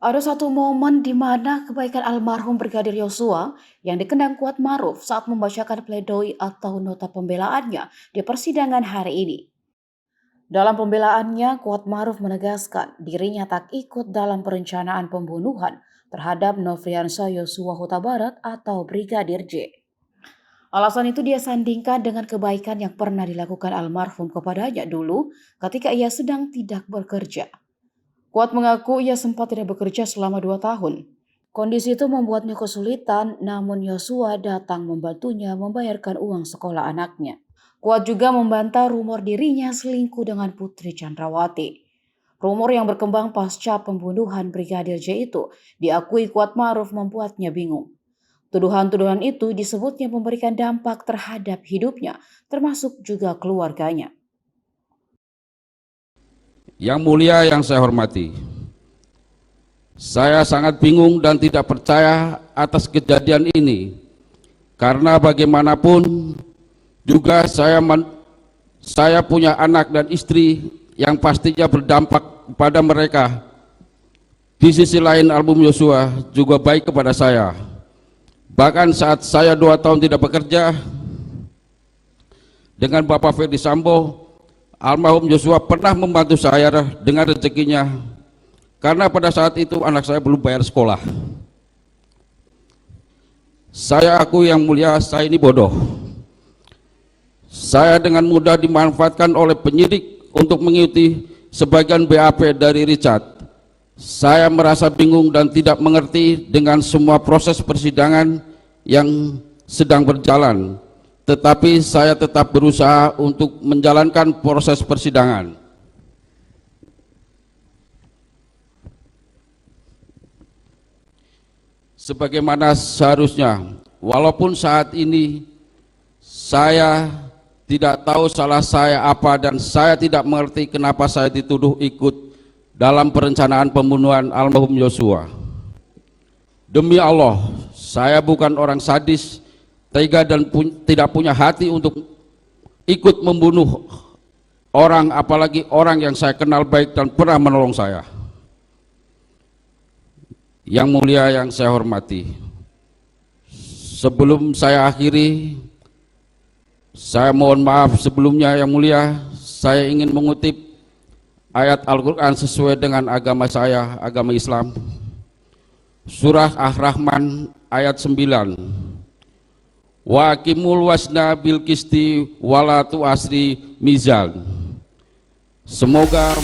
Ada satu momen di mana kebaikan almarhum Brigadir Yosua yang dikenang Kuatmaruf saat membacakan pledoi atau nota pembelaannya di persidangan hari ini. Dalam pembelaannya, Kuatmaruf menegaskan dirinya tak ikut dalam perencanaan pembunuhan terhadap Nofriansah Yosua Huta Barat atau Brigadir J. Alasan itu dia sandingkan dengan kebaikan yang pernah dilakukan almarhum kepadanya dulu ketika ia sedang tidak bekerja. Kuat mengaku ia sempat tidak bekerja selama 2 tahun. Kondisi itu membuatnya kesulitan, namun Yosua datang membantunya membayarkan uang sekolah anaknya. Kuat juga membantah rumor dirinya selingkuh dengan Putri Chandrawati. Rumor yang berkembang pasca pembunuhan Brigadir J itu diakui Kuatmaruf membuatnya bingung. Tuduhan-tuduhan itu disebutnya memberikan dampak terhadap hidupnya, termasuk juga keluarganya. Yang mulia yang saya hormati, saya sangat bingung dan tidak percaya atas kejadian ini, karena bagaimanapun juga saya punya anak dan istri yang pastinya berdampak kepada mereka. Di sisi lain, almarhum Yosua juga baik kepada saya. Bahkan saat saya 2 tahun tidak bekerja dengan Bapak Ferdi Sambo, almarhum Yosua pernah membantu saya dengan rezekinya, karena pada saat itu anak saya belum bayar sekolah. Saya akui yang mulia, saya ini bodoh. Saya dengan mudah dimanfaatkan oleh penyidik untuk mengikuti sebagian BAP dari Richard. Saya merasa bingung dan tidak mengerti dengan semua proses persidangan yang sedang berjalan. Tetapi saya tetap berusaha untuk menjalankan proses persidangan. Sebagaimana seharusnya, walaupun saat ini saya tidak tahu salah saya apa dan saya tidak mengerti kenapa saya dituduh ikut dalam perencanaan pembunuhan almarhum Yosua. Demi Allah, saya bukan orang sadis, tega dan tidak punya hati untuk ikut membunuh orang, apalagi orang yang saya kenal baik dan pernah menolong saya. Yang mulia yang saya hormati, sebelum saya akhiri, saya mohon maaf sebelumnya yang mulia. Saya ingin mengutip ayat Al-Quran sesuai dengan agama saya, agama Islam. Surah Ar-Rahman ayat 9. Wa aqimul wasna bil qisti wala tu'asri mizan. Semoga